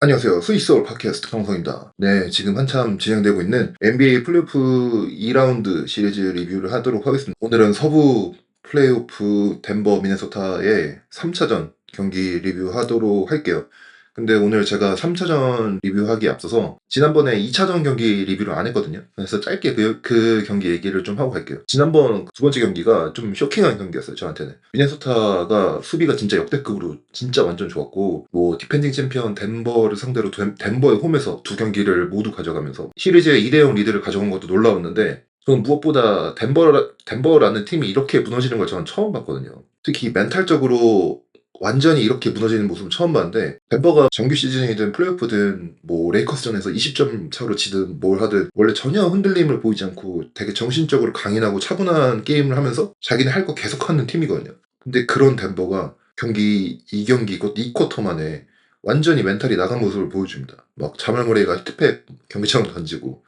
안녕하세요. 스위스올 팟캐스트 방송입니다. 네, 지금 한참 진행되고 있는 NBA 플레이오프 2라운드 시리즈 리뷰를 하도록 하겠습니다. 오늘은 서부 플레이오프 덴버 미네소타의 3차전 경기 리뷰하도록 할게요. 근데 오늘 제가 3차전 리뷰하기에 앞서서 지난번에 2차전 경기 리뷰를 안 했거든요. 그래서 짧게 그 경기 얘기를 좀 하고 갈게요. 지난번 두 번째 경기가 좀 쇼킹한 경기였어요, 저한테는. 미네소타가 수비가 진짜 역대급으로 진짜 완전 좋았고, 뭐 디펜딩 챔피언 덴버를 상대로 덴버의 홈에서 두 경기를 모두 가져가면서 시리즈의 2대0 리드를 가져온 것도 놀라웠는데, 저는 무엇보다 덴버라는 팀이 이렇게 무너지는 걸 저는 처음 봤거든요. 특히 멘탈적으로 완전히 이렇게 무너지는 모습을 처음 봤는데, 덴버가 정규 시즌이든 플레이오프든 뭐 레이커스전에서 20점 차로 지든 뭘 하든 원래 전혀 흔들림을 보이지 않고 되게 정신적으로 강인하고 차분한 게임을 하면서 자기네 할 거 계속하는 팀이거든요. 근데 그런 덴버가 경기 2경기 곧 2쿼터 만에 완전히 멘탈이 나간 모습을 보여줍니다. 막 자말 모레이가 히트팩 경기처럼 던지고,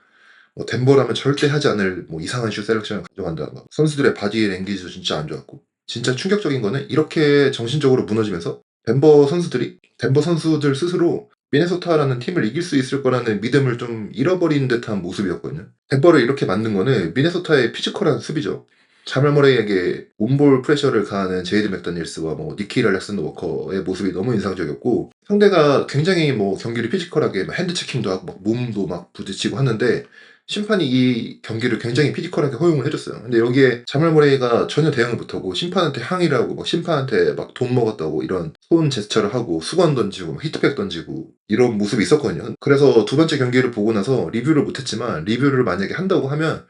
뭐 덴버라면 절대 하지 않을 뭐 이상한 슛 셀렉션을 가져간다. 막 선수들의 바디 랭귀지도 진짜 안 좋았고, 진짜 충격적인 거는 이렇게 정신적으로 무너지면서 덴버 선수들 스스로 미네소타라는 팀을 이길 수 있을 거라는 믿음을 좀 잃어버린 듯한 모습이었거든요. 덴버를 이렇게 만든 거는 미네소타의 피지컬한 수비죠. 자말 머레이에게 온볼 프레셔를 가하는 제이드 맥더닐스와 뭐 니키 알렉산더 워커의 모습이 너무 인상적이었고, 상대가 굉장히 뭐 경기를 피지컬하게 막 핸드 체킹도 하고 막 몸도 막 부딪히고 하는데 심판이 이 경기를 굉장히 피지컬하게 허용을 해줬어요. 근데 여기에 자말 모레이가 전혀 대응을 못하고 심판한테 항의를 하고 막 심판한테 막 돈 먹었다고 이런 손 제스처를 하고 수건 던지고 막 히트백 던지고 이런 모습이 있었거든요. 그래서 두 번째 경기를 보고 나서 리뷰를 못했지만, 리뷰를 만약에 한다고 하면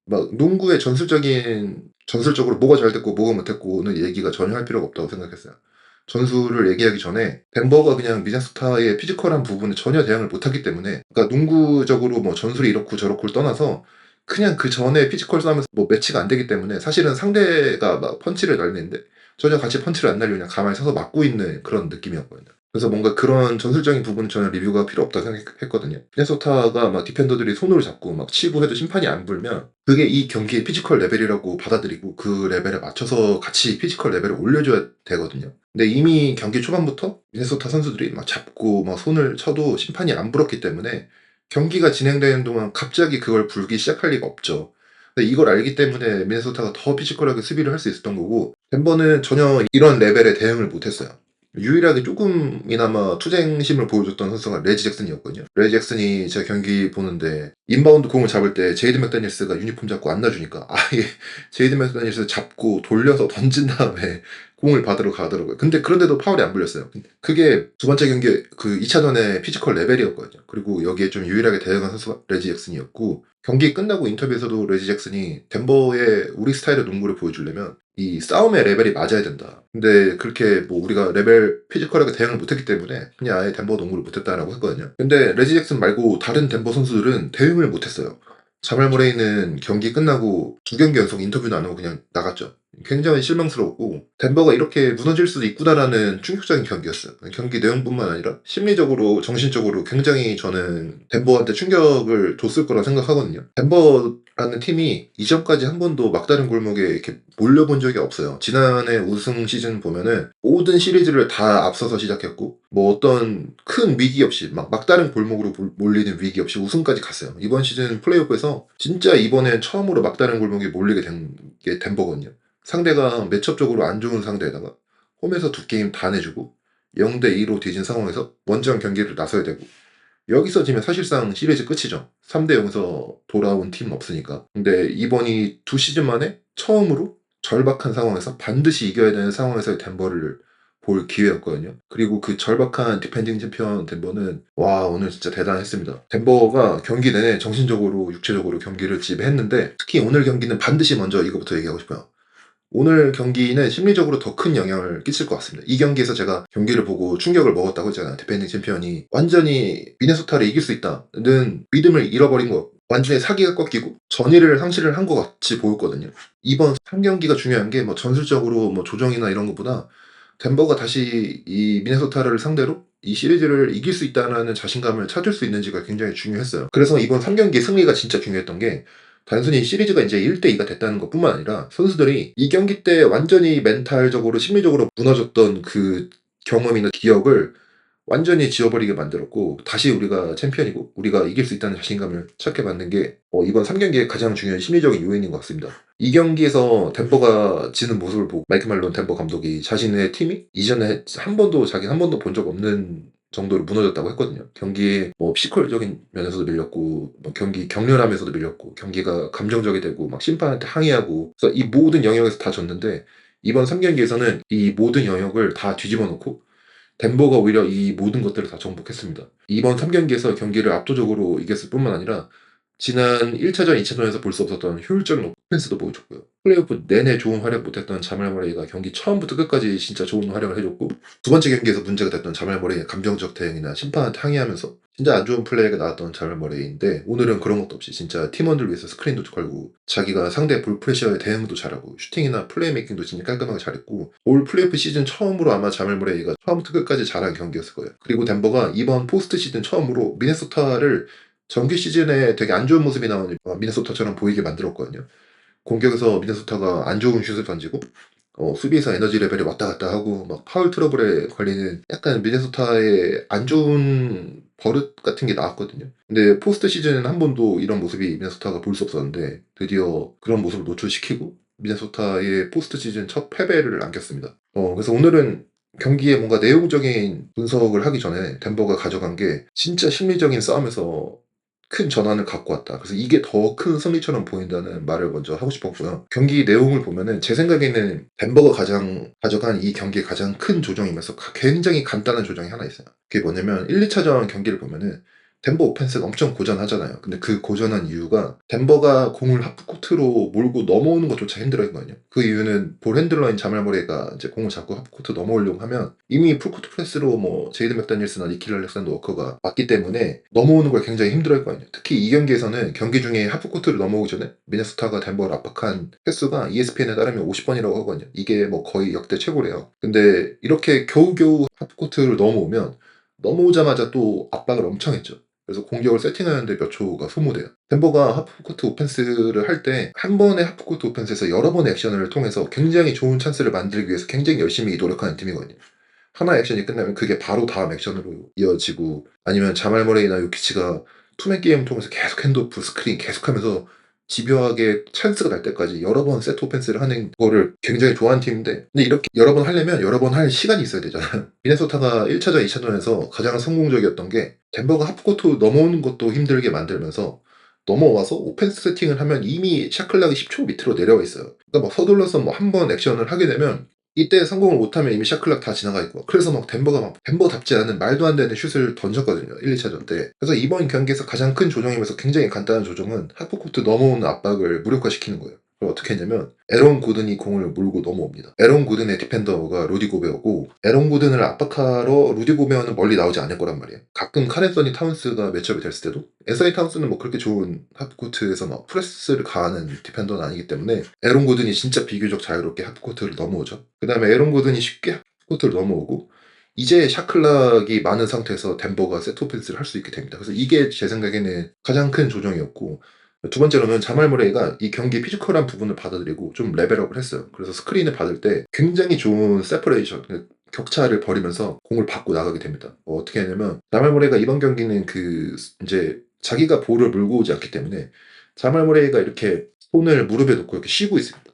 막 농구의 전술적으로 뭐가 잘 됐고 뭐가 못했고는 얘기가 전혀 할 필요가 없다고 생각했어요. 전술을 얘기하기 전에 덴버가 그냥 미네소타의 피지컬한 부분에 전혀 대응을 못하기 때문에, 그러니까 농구적으로 뭐 전술이 이렇고 저렇고를 떠나서 그냥 그 전에 피지컬 싸움에서 뭐 매치가 안 되기 때문에 사실은 상대가 막 펀치를 날리는데 전혀 같이 펀치를 안 날리고 그냥 가만히 서서 맞고 있는 그런 느낌이었거든요. 그래서 뭔가 그런 전술적인 부분은 전혀 리뷰가 필요 없다고 생각했거든요. 미네소타가 막 디펜더들이 손으로 잡고 막 치고 해도 심판이 안 불면 그게 이 경기의 피지컬 레벨이라고 받아들이고 그 레벨에 맞춰서 같이 피지컬 레벨을 올려줘야 되거든요. 근데 이미 경기 초반부터 미네소타 선수들이 막 잡고 막 손을 쳐도 심판이 안 불었기 때문에 경기가 진행되는 동안 갑자기 그걸 불기 시작할 리가 없죠. 근데 이걸 알기 때문에 미네소타가 더 피지컬하게 수비를 할 수 있었던 거고, 덴버는 전혀 이런 레벨에 대응을 못했어요. 유일하게 조금이나마 투쟁심을 보여줬던 선수가 레지 잭슨이었거든요. 레지 잭슨이 제가 경기 보는데 인바운드 공을 잡을 때 제이드 맥다니엘스가 유니폼 잡고 안 놔주니까 아예 제이드 맥다니엘스 잡고 돌려서 던진 다음에 공을 받으러 가더라고요. 근데 그런데도 파울이 안 불렸어요. 그게 두 번째 경기 그 2차전의 피지컬 레벨이었거든요. 그리고 여기에 좀 유일하게 대응한 선수가 레지 잭슨이었고, 경기 끝나고 인터뷰에서도 레지 잭슨이 덴버의 우리 스타일의 농구를 보여주려면 이 싸움의 레벨이 맞아야 된다. 근데 그렇게 뭐 우리가 레벨 피지컬하게 대응을 못했기 때문에 그냥 아예 덴버 농구를 못했다라고 했거든요. 근데 레지 잭슨 말고 다른 덴버 선수들은 대응을 못했어요. 자말 모레이는 경기 끝나고 두 경기 연속 인터뷰도 안 하고 그냥 나갔죠. 굉장히 실망스러웠고, 덴버가 이렇게 무너질 수도 있구나라는 충격적인 경기였어요. 경기 내용뿐만 아니라 심리적으로, 정신적으로 굉장히 저는 덴버한테 충격을 줬을 거라 생각하거든요. 덴버라는 팀이 이전까지 한 번도 막다른 골목에 이렇게 몰려본 적이 없어요. 지난해 우승 시즌 보면은 모든 시리즈를 다 앞서서 시작했고, 뭐 어떤 큰 위기 없이 막 막다른 골목으로 몰리는 위기 없이 우승까지 갔어요. 이번 시즌 플레이오프에서 진짜 이번엔 처음으로 막다른 골목에 몰리게 된 게 덴버거든요. 상대가 매첩적으로 안 좋은 상대에다가 홈에서 두 게임 다 내주고 0대2로 뒤진 상황에서 원정 경기를 나서야 되고, 여기서 지면 사실상 시리즈 끝이죠. 3대0에서 돌아온 팀은 없으니까. 근데 이번이 두 시즌 만에 처음으로 절박한 상황에서 반드시 이겨야 되는 상황에서의 덴버를 볼 기회였거든요. 그리고 그 절박한 디펜딩 챔피언 덴버는 와 오늘 진짜 대단했습니다. 덴버가 경기 내내 정신적으로 육체적으로 경기를 지배했는데, 특히 오늘 경기는 반드시 먼저 이거부터 얘기하고 싶어요. 오늘 경기는 심리적으로 더 큰 영향을 끼칠 것 같습니다. 이 경기에서 제가 경기를 보고 충격을 먹었다고 했잖아요. 디펜딩 챔피언이 완전히 미네소타를 이길 수 있다는 믿음을 잃어버린 것, 완전히 사기가 꺾이고 전의를 상실을 한 것 같이 보였거든요. 이번 3경기가 중요한 게 뭐 전술적으로 뭐 조정이나 이런 것보다 덴버가 다시 이 미네소타를 상대로 이 시리즈를 이길 수 있다는 자신감을 찾을 수 있는지가 굉장히 중요했어요. 그래서 이번 3경기 승리가 진짜 중요했던 게, 단순히 시리즈가 이제 1대2가 됐다는 것 뿐만 아니라 선수들이 이 경기 때 완전히 멘탈적으로 심리적으로 무너졌던 그 경험이나 기억을 완전히 지워버리게 만들었고 다시 우리가 챔피언이고 우리가 이길 수 있다는 자신감을 찾게 만든 게 이번 3경기의 가장 중요한 심리적인 요인인 것 같습니다. 이 경기에서 덴버가 지는 모습을 보고 마이크 말론 덴버 감독이 자신의 팀이 이전에 자기 한 번도 본 적 없는 정도로 무너졌다고 했거든요. 경기에 뭐 피지컬적인 면에서도 밀렸고 뭐 경기 격렬함에서도 밀렸고 경기가 감정적이 되고 막 심판한테 항의하고 그래서 이 모든 영역에서 다 졌는데 이번 3경기에서는 이 모든 영역을 다 뒤집어 놓고 덴버가 오히려 이 모든 것들을 다 정복했습니다. 이번 3경기에서 경기를 압도적으로 이겼을 뿐만 아니라 지난 1차전, 2차전에서 볼 수 없었던 효율적인 오펜스도 보여줬고요. 플레이오프 내내 좋은 활약 못했던 자말 머레이가 경기 처음부터 끝까지 진짜 좋은 활약을 해줬고 두 번째 경기에서 문제가 됐던 자말 머레이의 감정적 대응이나 심판한테 항의하면서 진짜 안 좋은 플레이가 나왔던 자말 머레이인데 오늘은 그런 것도 없이 진짜 팀원들 위해서 스크린도 걸고 자기가 상대 볼 프레셔에 대응도 잘하고 슈팅이나 플레이메이킹도 진짜 깔끔하게 잘했고 올 플레이오프 시즌 처음으로 아마 자말 머레이가 처음부터 끝까지 잘한 경기였을 거예요. 그리고 덴버가 이번 포스트 시즌 처음으로 미네소타를 정규 시즌에 되게 안 좋은 모습이 나오는 미네소타처럼 보이게 만들었거든요. 공격에서 미네소타가 안 좋은 슛을 던지고 수비에서 에너지 레벨이 왔다 갔다 하고 막 파울 트러블에 걸리는 약간 미네소타의 안 좋은 버릇 같은 게 나왔거든요. 근데 포스트 시즌에는 한 번도 이런 모습이 미네소타가 볼 수 없었는데 드디어 그런 모습을 노출시키고 미네소타의 포스트 시즌 첫 패배를 안겼습니다. 그래서 오늘은 경기에 뭔가 내용적인 분석을 하기 전에 덴버가 가져간 게 진짜 심리적인 싸움에서 큰 전환을 갖고 왔다. 그래서 이게 더 큰 승리처럼 보인다는 말을 먼저 하고 싶었고요. 경기 내용을 보면은 제 생각에는 덴버가 가져간 이 경기의 가장 큰 조정이면서 굉장히 간단한 조정이 하나 있어요. 그게 뭐냐면 1, 2차전 경기를 보면은 덴버 오펜스가 엄청 고전하잖아요. 근데 그 고전한 이유가 덴버가 공을 하프코트로 몰고 넘어오는 것조차 힘들어했거든요. 그 이유는 볼 핸들러인 자말 머레이가 이제 공을 잡고 하프코트 넘어오려고 하면 이미 풀코트 프레스로 뭐 제이드 맥다니엘스나 니킬 알렉산더 워커가 맞기 때문에 넘어오는 걸 굉장히 힘들어했거든요. 특히 이 경기에서는 경기 중에 하프코트를 넘어오기 전에 미네소타가 덴버를 압박한 횟수가 ESPN에 따르면 50번이라고 하거든요. 이게 뭐 거의 역대 최고래요. 근데 이렇게 겨우겨우 하프코트를 넘어오자마자 또 압박을 엄청 했죠. 그래서 공격을 세팅하는데 몇 초가 소모돼요. 덴버가 하프코트 오펜스를 할 때 한 번의 하프코트 오펜스에서 여러 번의 액션을 통해서 굉장히 좋은 찬스를 만들기 위해서 굉장히 열심히 노력하는 팀이거든요. 하나의 액션이 끝나면 그게 바로 다음 액션으로 이어지고 아니면 자말 머레이나 요키치가 투맨 게임을 통해서 계속 핸드오프 스크린 계속하면서 집요하게 찬스가 날 때까지 여러 번 세트 오펜스를 하는 거를 굉장히 좋아하는 팀인데 근데 이렇게 여러 번 하려면 여러 번 할 시간이 있어야 되잖아요. 미네소타가 1차전, 2차전에서 가장 성공적이었던 게 덴버가 하프코트 넘어오는 것도 힘들게 만들면서 넘어와서 오펜스 세팅을 하면 이미 샤클락이 10초 밑으로 내려와 있어요. 그러니까 막 서둘러서 뭐 한 번 액션을 하게 되면 이때 성공을 못하면 이미 샤클락 다 지나가 있고 그래서 막 덴버가 막 덴버답지 않은 말도 안 되는 슛을 던졌거든요. 1, 2차전 때. 그래서 이번 경기에서 가장 큰 조정이면서 굉장히 간단한 조정은 하프코트 넘어오는 압박을 무력화시키는 거예요. 그걸 어떻게 했냐면 에런 고든이 공을 몰고 넘어옵니다. 에런 고든의 디펜더가 루디 고베어고 에런 고든을 압박하러 루디 고베어는 멀리 나오지 않을 거란 말이에요. 가끔 카렌서니 타운스가 매치업이 됐을 때도 앤서니 타운스는 뭐 그렇게 좋은 하프코트에서 막 프레스를 가하는 디펜더는 아니기 때문에 에런 고든이 진짜 비교적 자유롭게 하프코트를 넘어오죠. 그 다음에 에런 고든이 쉽게 하프코트를 넘어오고 이제 샤클락이 많은 상태에서 덴버가 세트 오펜스를 할 수 있게 됩니다. 그래서 이게 제 생각에는 가장 큰 조정이었고 두 번째로는 자말 머레이가 이 경기 피지컬한 부분을 받아들이고 좀 레벨업을 했어요. 그래서 스크린을 받을 때 굉장히 좋은 세퍼레이션, 격차를 벌이면서 공을 받고 나가게 됩니다. 어떻게 하냐면 자말 머레이가 이번 경기는 이제 자기가 볼을 물고 오지 않기 때문에 자말 머레이가 이렇게 손을 무릎에 놓고 이렇게 쉬고 있습니다.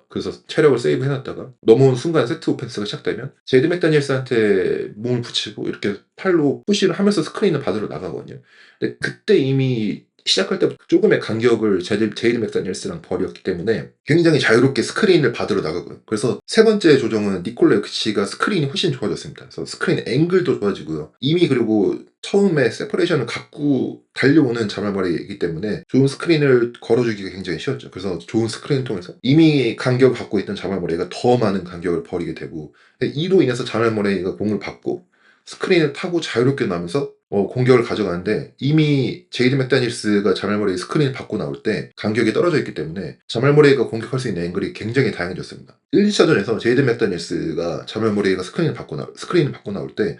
그래서 체력을 세이브 해놨다가 넘어온 순간 세트 오펜스가 시작되면 제이드 맥다니엘스한테 몸을 붙이고 이렇게 팔로 푸시를 하면서 스크린을 받으러 나가거든요. 근데 그때 이미 시작할 때부터 조금의 간격을 제이드 맥다니엘스랑 벌였기 때문에 굉장히 자유롭게 스크린을 받으러 나가고요. 그래서 세 번째 조정은 니콜라 요키치가 스크린이 훨씬 좋아졌습니다. 그래서 스크린 앵글도 좋아지고요. 이미 그리고 처음에 세퍼레이션을 갖고 달려오는 자말 머레이이기 때문에 좋은 스크린을 걸어주기가 굉장히 쉬웠죠. 그래서 좋은 스크린을 통해서 이미 간격을 갖고 있던 자말 머레이가 더 많은 간격을 벌이게 되고 이로 인해서 자말 머레이가 공을 받고 스크린을 타고 자유롭게 나면서 공격을 가져가는데 이미 제이드 맥다니엘스가 자말 머레이 스크린을 받고 나올 때 간격이 떨어져 있기 때문에 자말 머레이가 공격할 수 있는 앵글이 굉장히 다양해졌습니다. 1, 2차전에서 제이드 맥다니엘스가 자말 머레이가 스크린을 받고 나올 때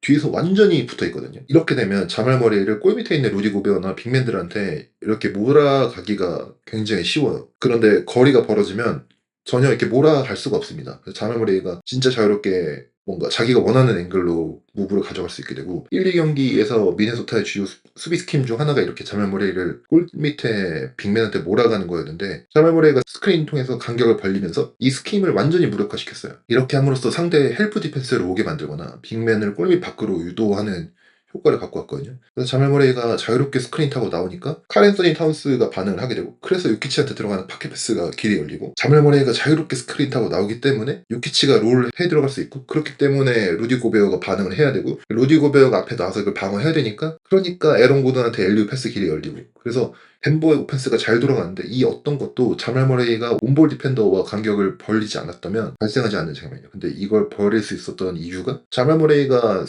뒤에서 완전히 붙어 있거든요. 이렇게 되면 자말 머레이를 골 밑에 있는 루디 고베어나 빅맨들한테 이렇게 몰아가기가 굉장히 쉬워요. 그런데 거리가 벌어지면 전혀 이렇게 몰아갈 수가 없습니다. 그래서 자말 머레이가 진짜 자유롭게 뭔가 자기가 원하는 앵글로 무브를 가져갈 수 있게 되고 1, 2경기에서 미네소타의 주요 수비 스킴 중 하나가 이렇게 자말 모레이를 골 밑에 빅맨한테 몰아가는 거였는데 자말 모레이가 스크린 통해서 간격을 벌리면서 이 스킴을 완전히 무력화시켰어요. 이렇게 함으로써 상대의 헬프 디펜스를 오게 만들거나 빅맨을 골밑 밖으로 유도하는 효과를 갖고 왔거든요. 그래서 자말 모레이가 자유롭게 스크린 타고 나오니까 카렌서니 타운스가 반응을 하게 되고 그래서 유키치한테 들어가는 파켓 패스가 길이 열리고 자말 모레이가 자유롭게 스크린 타고 나오기 때문에 유키치가 롤 해 들어갈 수 있고 그렇기 때문에 루디 고베어가 반응을 해야 되고 루디 고베어가 앞에 나와서 그걸 방어해야 되니까 그러니까 에런 고든한테 엘리우 패스 길이 열리고 그래서 덴버의 오펜스가 잘 돌아가는데 이 어떤 것도 자말 모레이가 온볼 디펜더와 간격을 벌리지 않았다면 발생하지 않는 장면이에요. 근데 이걸 벌일 수 있었던 이유가 자말 모레이가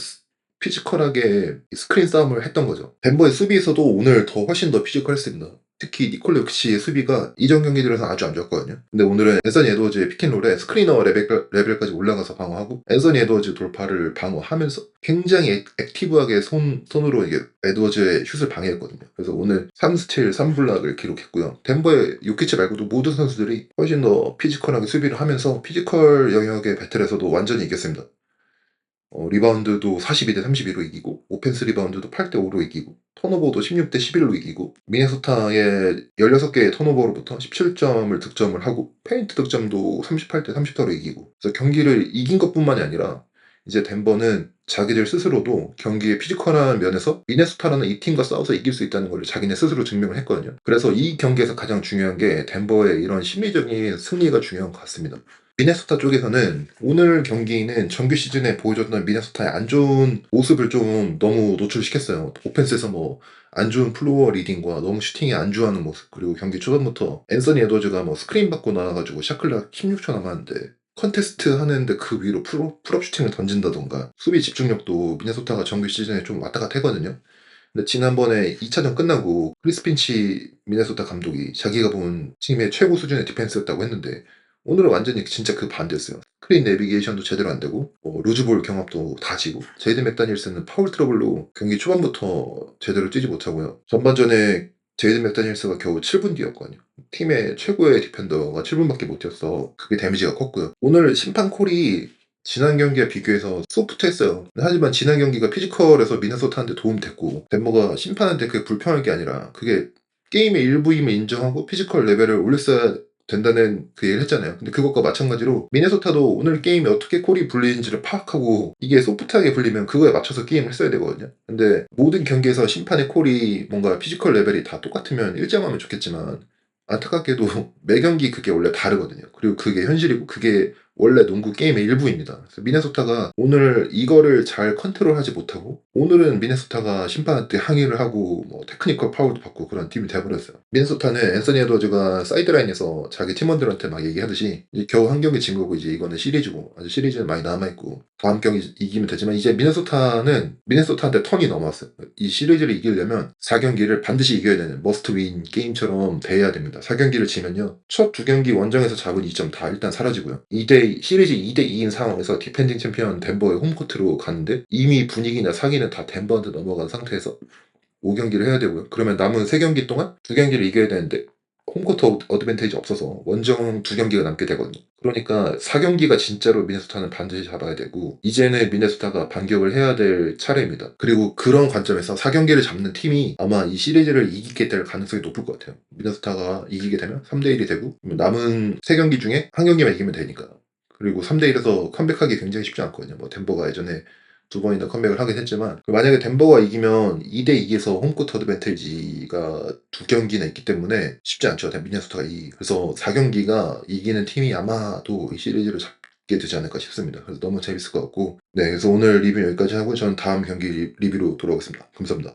피지컬하게 스크린 싸움을 했던 거죠. 덴버의 수비에서도 오늘 훨씬 더 피지컬했습니다. 특히 니콜 요키치의 수비가 이전 경기들에서 아주 안 좋았거든요. 근데 오늘은 앤서니 에드워즈의 피켄롤에 스크리너 레벨까지 올라가서 방어하고 앤서니 에드워즈 돌파를 방어하면서 굉장히 액티브하게 손으로 이게 에드워즈의 슛을 방해했거든요. 그래서 오늘 3스틸 3블락을 기록했고요. 덴버의 요키치 말고도 모든 선수들이 훨씬 더 피지컬하게 수비를 하면서 피지컬 영역의 배틀에서도 완전히 이겼습니다. 리바운드도 42대 32로 이기고 오펜스 리바운드도 8대 5로 이기고 턴오버도 16대 11로 이기고 미네소타의 16개의 턴오버로부터 17점을 득점을 하고 페인트 득점도 38대 34로 이기고 그래서 경기를 이긴 것뿐만이 아니라 이제 덴버는 자기들 스스로도 경기의 피지컬한 면에서 미네소타라는 이 팀과 싸워서 이길 수 있다는 걸 자기네 스스로 증명을 했거든요. 그래서 이 경기에서 가장 중요한 게 덴버의 이런 심리적인 승리가 중요한 것 같습니다. 미네소타 쪽에서는 오늘 경기는 정규 시즌에 보여줬던 미네소타의 안 좋은 모습을 좀 너무 노출시켰어요. 오펜스에서 뭐 안 좋은 플로어 리딩과 너무 슈팅이 안 좋아하는 모습 그리고 경기 초반부터 앤서니 에드워즈가 뭐 스크린 받고 나와가지고 샤클락 16초 남았는데 컨테스트 하는데 그 위로 풀업 슈팅을 던진다던가 수비 집중력도 미네소타가 정규 시즌에 좀 왔다 갔다 했거든요. 근데 지난번에 2차전 끝나고 크리스 핀치 미네소타 감독이 자기가 본 팀의 최고 수준의 디펜스였다고 했는데 오늘은 완전히 진짜 그 반대였어요. 스크린 내비게이션도 제대로 안 되고 루즈볼 경합도 다 지고 제이드 맥다니엘스는 파울 트러블로 경기 초반부터 제대로 뛰지 못하고요. 전반전에 제이드 맥다니엘스가 겨우 7분 뒤였거든요. 팀의 최고의 디펜더가 7분밖에 못 뛰었어. 그게 데미지가 컸고요. 오늘 심판 콜이 지난 경기와 비교해서 소프트했어요. 하지만 지난 경기가 피지컬에서 미네소타한테 도움됐고 덴버가 심판한테 그게 불편한 게 아니라 그게 게임의 일부임을 인정하고 피지컬 레벨을 올렸어야 된다는 그 얘기를 했잖아요. 근데 그것과 마찬가지로 미네소타도 오늘 게임이 어떻게 콜이 불리는지를 파악하고 이게 소프트하게 불리면 그거에 맞춰서 게임을 했어야 되거든요. 근데 모든 경기에서 심판의 콜이 뭔가 피지컬 레벨이 다 똑같으면 일정하면 좋겠지만 안타깝게도 매 경기 그게 원래 다르거든요. 그리고 그게 현실이고 그게 원래 농구 게임의 일부입니다. 그래서 미네소타가 오늘 이거를 잘 컨트롤하지 못하고 오늘은 미네소타가 심판한테 항의를 하고 뭐 테크니컬 파울도 받고 그런 팀이 돼버렸어요. 미네소타는 앤서니 에드워즈가 사이드라인에서 자기 팀원들한테 막 얘기하듯이 이제 겨우 한 경기 진 거고 이제 이거는 시리즈고 아직 시리즈는 많이 남아있고 다음 경기 이기면 되지만 이제 미네소타는 미네소타한테 턴이 넘어왔어요. 이 시리즈를 이기려면 4경기를 반드시 이겨야 되는 머스트 윈 게임처럼 대해야 됩니다. 4경기를 지면요 첫 2경기 원정에서 잡은 2점 다 일단 사라지고요. 시리즈 2대2인 상황에서 디펜딩 챔피언 덴버의 홈코트로 가는데 이미 분위기나 사기는 다 덴버한테 넘어간 상태에서 5경기를 해야 되고요. 그러면 남은 3경기 동안 2경기를 이겨야 되는데 홈코트 어드밴테이지 없어서 원정 2경기가 남게 되거든요. 그러니까 4경기가 진짜로 미네소타는 반드시 잡아야 되고 이제는 미네소타가 반격을 해야 될 차례입니다. 그리고 그런 관점에서 4경기를 잡는 팀이 아마 이 시리즈를 이기게 될 가능성이 높을 것 같아요. 미네소타가 이기게 되면 3대1이 되고 남은 3경기 중에 한 경기만 이기면 되니까. 그리고 3대1에서 컴백하기 굉장히 쉽지 않거든요. 뭐 덴버가 예전에 2번이나 컴백을 하긴 했지만 만약에 덴버가 이기면 2대2에서 홈코트 어드밴테이지가 2경기나 있기 때문에 쉽지 않죠. 미네소타가 그래서 4경기가 이기는 팀이 아마도 이 시리즈를 잡게 되지 않을까 싶습니다. 그래서 너무 재밌을 것 같고 네, 그래서 오늘 리뷰 여기까지 하고 저는 다음 경기 리뷰로 돌아오겠습니다. 감사합니다.